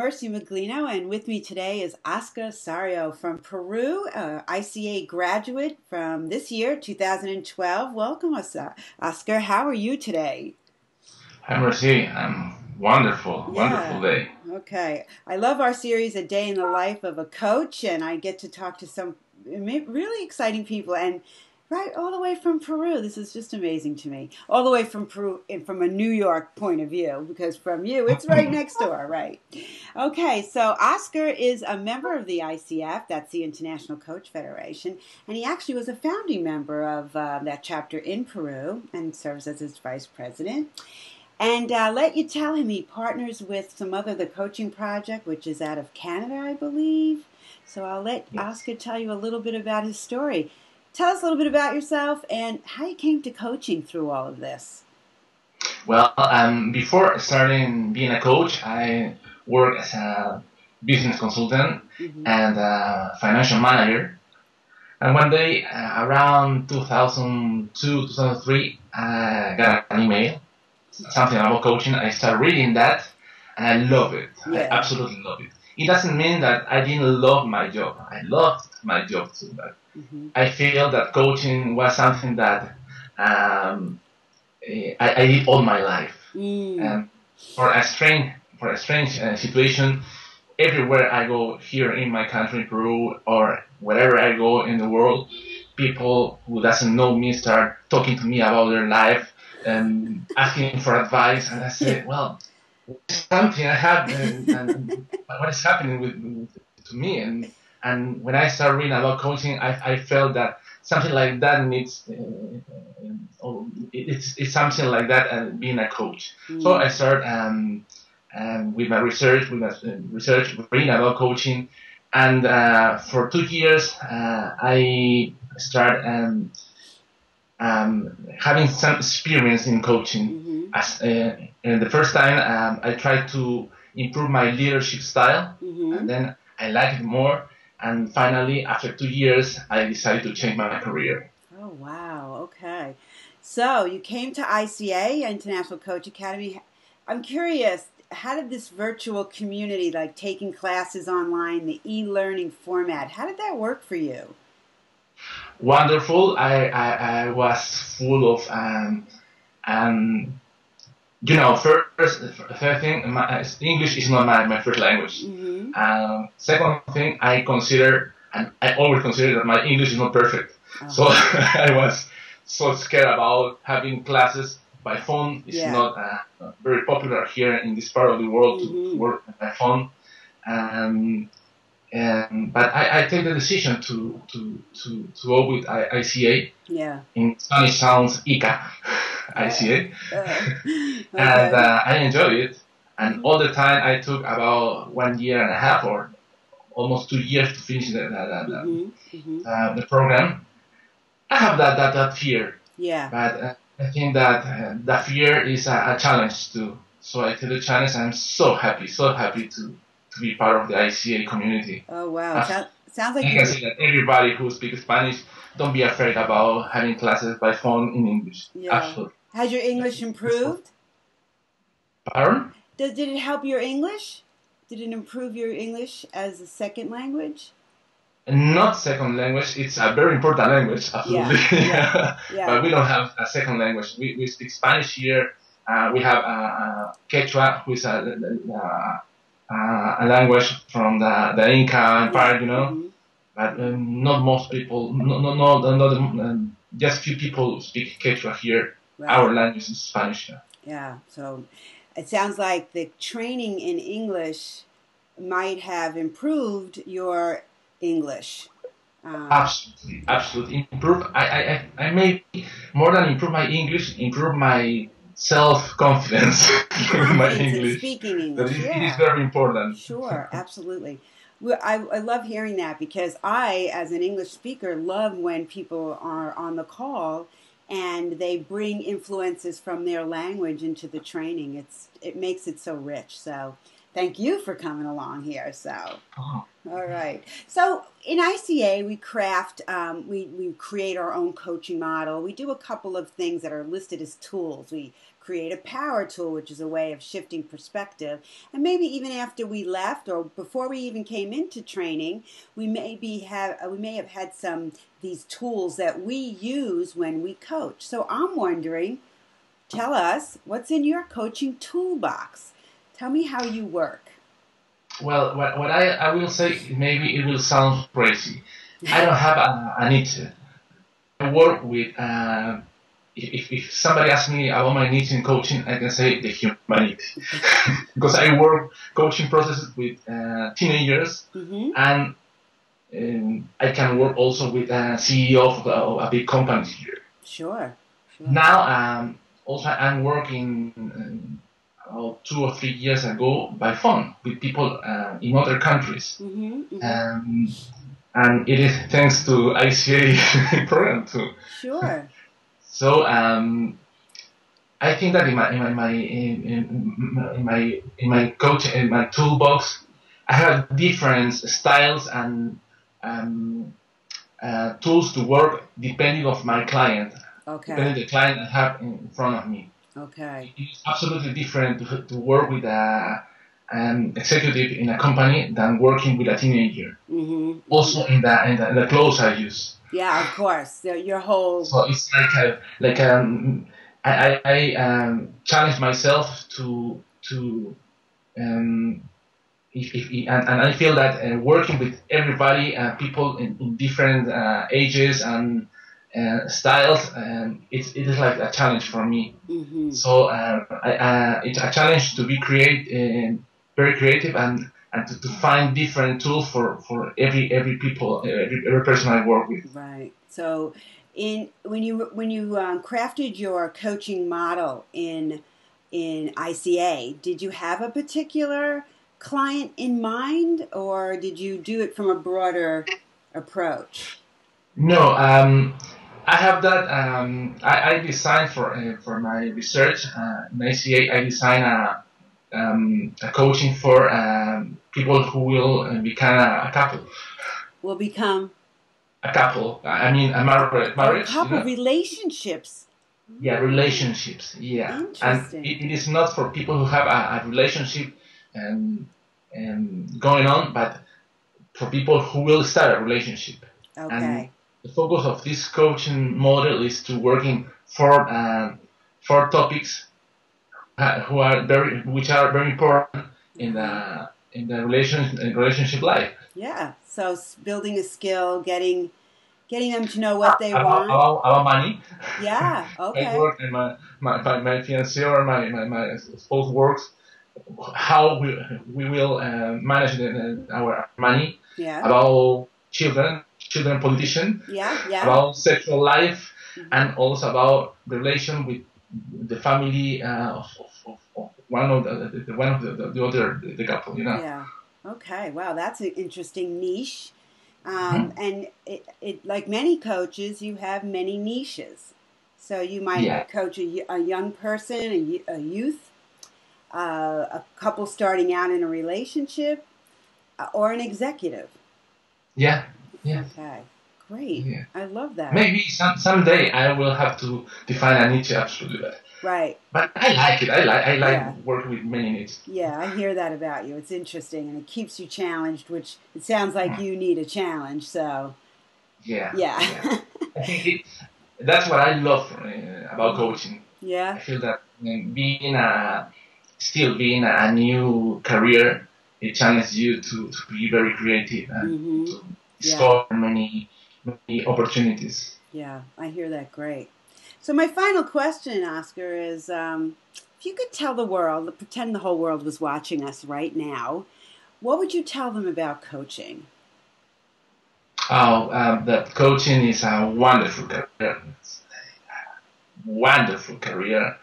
Merci Miglino, and with me today is Oscar Osorio from Peru, ICA graduate from this year, 2012. Welcome, Oscar. How are you today? Hi, Merci. I'm wonderful, wonderful Yeah. day. Okay. I love our series, A Day in the Life of a Coach, and I get to talk to some really exciting people, and right all the way from Peru. This is just amazing to me. All the way from Peru, and from a New York point of view, because from you, it's right next door, right? Okay, so Oscar is a member of the ICF, that's the International Coach Federation, and he actually was a founding member of that chapter in Peru and serves as its vice president. And let you tell him he partners with some other, the Coaching Project, which is out of Canada, I believe. So I'll let Yes. Oscar tell you a little bit about his story. Tell us a little bit about yourself and how you came to coaching through all of this. Well, before starting being a coach, I worked as a business consultant Mm-hmm. and financial manager. And one day, around 2002, 2003, I got an email, something about coaching. I started reading that, and I love it. I Yeah. absolutely love it. It doesn't mean that I didn't love my job. I loved my job too, but Mm-hmm. I feel that coaching was something that I did all my life. Mm. And for a strange situation, everywhere I go here in my country, Peru, or wherever I go in the world, people who doesn't know me start talking to me about their life and asking for advice. And I Yeah. say, well, something I have, and what is happening to me? And when I started reading about coaching, I felt that something like that needs, it's something like that, and being a coach. So Mm. I started with my research, reading about coaching, and for 2 years I started having some experience in coaching. Mm-hmm. As and the first time, I tried to improve my leadership style, Mm-hmm. and then I liked it more. And finally, after 2 years, I decided to change my career. Oh, wow. Okay. So you came to ICA, International Coach Academy. I'm curious, how did this virtual community, like taking classes online, the e-learning format, how did that work for you? Wonderful. I was full of um, first thing, English is not my first language. Mm-hmm. Second thing, I consider, and I always consider that my English is not perfect. So Uh-huh. I was so scared about having classes by phone. It's Yeah. not very popular here in this part of the world to Mm-hmm. work by phone. Um, but I take the decision to go with ICA. Yeah. In Spanish sounds ICA, Uh, ICA, uh, and okay. I enjoy it. And Mm-hmm. all the time I took about 1 year and a half or almost 2 years to finish Mm-hmm. Mm-hmm. the program. I have that fear, Yeah. but I think that that fear is a challenge too. So I take the challenge. I'm so happy to be part of the ICA community. Oh, wow. As Sounds like I can say that everybody who speaks Spanish, don't be afraid about having classes by phone in English. yeah. Absolutely. Has your English improved? Pardon? Did it help your English? Did it improve your English as a second language? Not second language. It's a very important language, Yeah, absolutely. yeah, But yeah. we don't have a second language. We speak Spanish here. We have Quechua, who is a language from the Inca Yeah. Empire, Mm-hmm. But not most people, just few people speak Quechua here. Our Right. language is Spanish. Yeah. So it sounds like the training in English might have improved your English. Um, Absolutely, absolutely. Improve. I may more than improve my English, improve my self confidence with my confidence in English. speaking That English. it is Yeah. very important. Sure, absolutely. Well, I love hearing that because I, as an English speaker, love when people are on the call and they bring influences from their language into the training. It makes it so rich. So thank you for coming along here. So. Oh, All right. So in ICA, we craft, we create our own coaching model. We do a couple of things that are listed as tools. We create a power tool, which is a way of shifting perspective. And maybe even after we left or before we even came into training, we may have had some these tools that we use when we coach. So I'm wondering, tell us what's in your coaching toolbox. Tell me how you work. Well, what I will say, maybe it will sound crazy. I don't have a niche. I work with, if somebody asks me about my niche in coaching, I can say the humanity. Because I work coaching processes with teenagers, and I can work also with a CEO of a big company here. Sure. Now, also I'm working about 2 or 3 years ago by phone with people in other countries. And it is thanks to ICA program too. Sure. So I think that in my coach in my toolbox, I have different styles and tools to work depending of my client. Okay. Depending the client I have in front of me. Okay. It's absolutely different to work with an executive in a company than working with a teenager. Also in the clothes I use. Yeah, of course. Your whole. So it's I challenge myself to and I feel that working with everybody, people in different ages and styles, it is like a challenge for me. So it's a challenge to be very creative and to find different tools for every people, every person I work with. Right. So when you crafted your coaching model in ICA, did you have a particular client in mind, or did you do it from a broader approach? No, I have that. I designed for my research in ICA. I designed a coaching for people who will become a couple. Will become a couple. I mean, a marriage. A couple, relationships. Yeah, relationships. Yeah, Interesting. And it is not for people who have a relationship going on, but for people who will start a relationship. Okay. And the focus of this coaching model is to working for topics which are very important in the relationship life. Yeah. So building a skill, getting them to know what they want. About money. Yeah. Okay. I work and my fiancé or my spouse works. How we will manage our money. Yeah. About children politician. Yeah. About sexual life, and also about the relation with the family of one of the other couple. Yeah. Okay. Wow, that's an interesting niche. And it like many coaches, you have many niches. So you might coach a young person, a youth, a couple starting out in a relationship, or an executive. Yeah. Okay. Great. Yeah. I love that. Maybe someday I will have to define a niche absolutely. Right. But I like it. I like working with many niches. Yeah, I hear that about you. It's interesting, and it keeps you challenged, which it sounds like you need a challenge. So. Yeah. I think that's what I love about coaching. Yeah. I feel that still being a new career, it challenges you to be very creative and to discover many opportunities. Yeah, I hear that. Great. So my final question, Oscar, is if you could tell the world, pretend the whole world was watching us right now, what would you tell them about coaching? That coaching is a wonderful career. Wonderful career.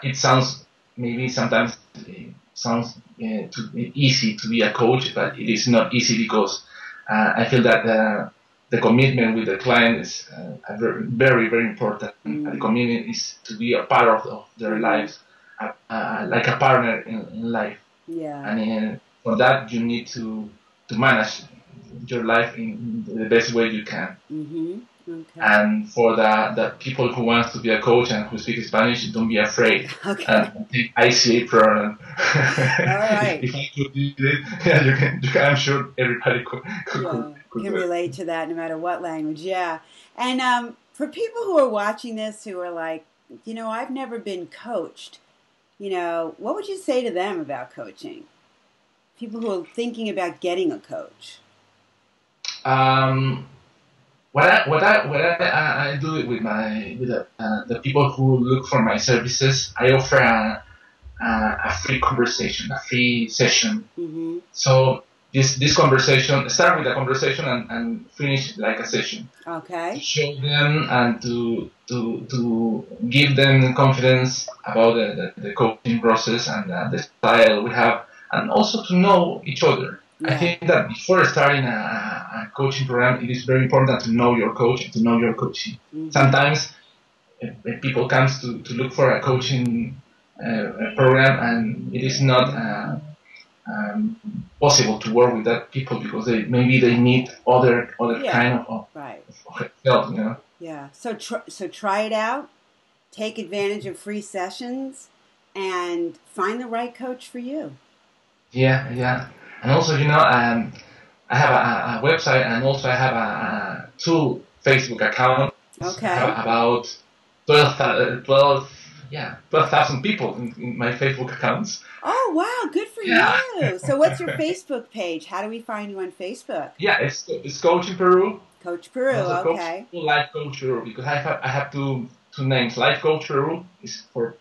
It sounds maybe sometimes too easy to be a coach, but it is not easy because I feel that the commitment with the client is very, very important. The commitment is to be a part of their lives, like a partner in life. Yeah. And for that, you need to manage your life in the best way you can. Okay. And for the people who want to be a coach and who speak Spanish, don't be afraid. Okay. And take ICA program. All right. If I could do it, yeah, you can. I'm sure everybody could can do it. relate to that no matter what language. Yeah. And for people who are watching this who are like, I've never been coached, what would you say to them about coaching? People who are thinking about getting a coach. What I do it with the people who look for my services. I offer a free conversation, a free session. Mm-hmm. So this conversation, start with a conversation and finish like a session. Okay. To show them and to give them confidence about the coaching process and the style we have, and also to know each other. Yeah. I think that before starting a coaching program, it is very important to know your coach and to know your coaching. Mm-hmm. Sometimes people come to look for a coaching program, and it is not possible to work with that people because maybe they need other kind of help. Yeah. So try it out. Take advantage of free sessions, and find the right coach for you. Yeah. And also, I have a website, and also I have two Facebook accounts. Okay. I have about 12,000 people in my Facebook accounts. Oh, wow. Good for you. So what's your Facebook page? How do we find you on Facebook? Yeah, it's Coach in Peru. Coach Peru, okay. Life Coach Peru, because I have two names. Life Coach Peru is for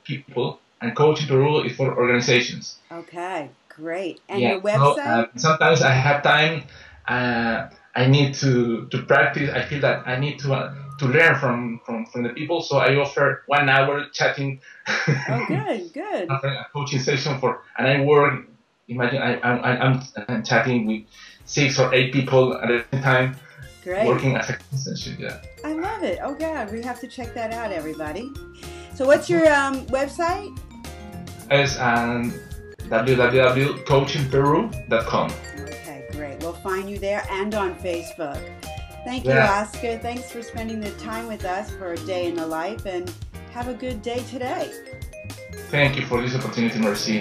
people, and Coach in Peru is for organizations. Okay, great. And your website? So, sometimes I have time. I need to practice. I feel that I need to learn from the people. So I offer 1 hour chatting. Oh, good. A coaching session and I work. Imagine I'm chatting with 6 or 8 people at a time. Great. Working as a consultation. Yeah. I love it. Oh God, we have to check that out, everybody. So what's your website? It's www.coachingperu.com. Okay, great. We'll find you there and on Facebook. Thank you, Oscar. Thanks for spending the time with us for a day in the life, and have a good day today. Thank you for this opportunity, Merci.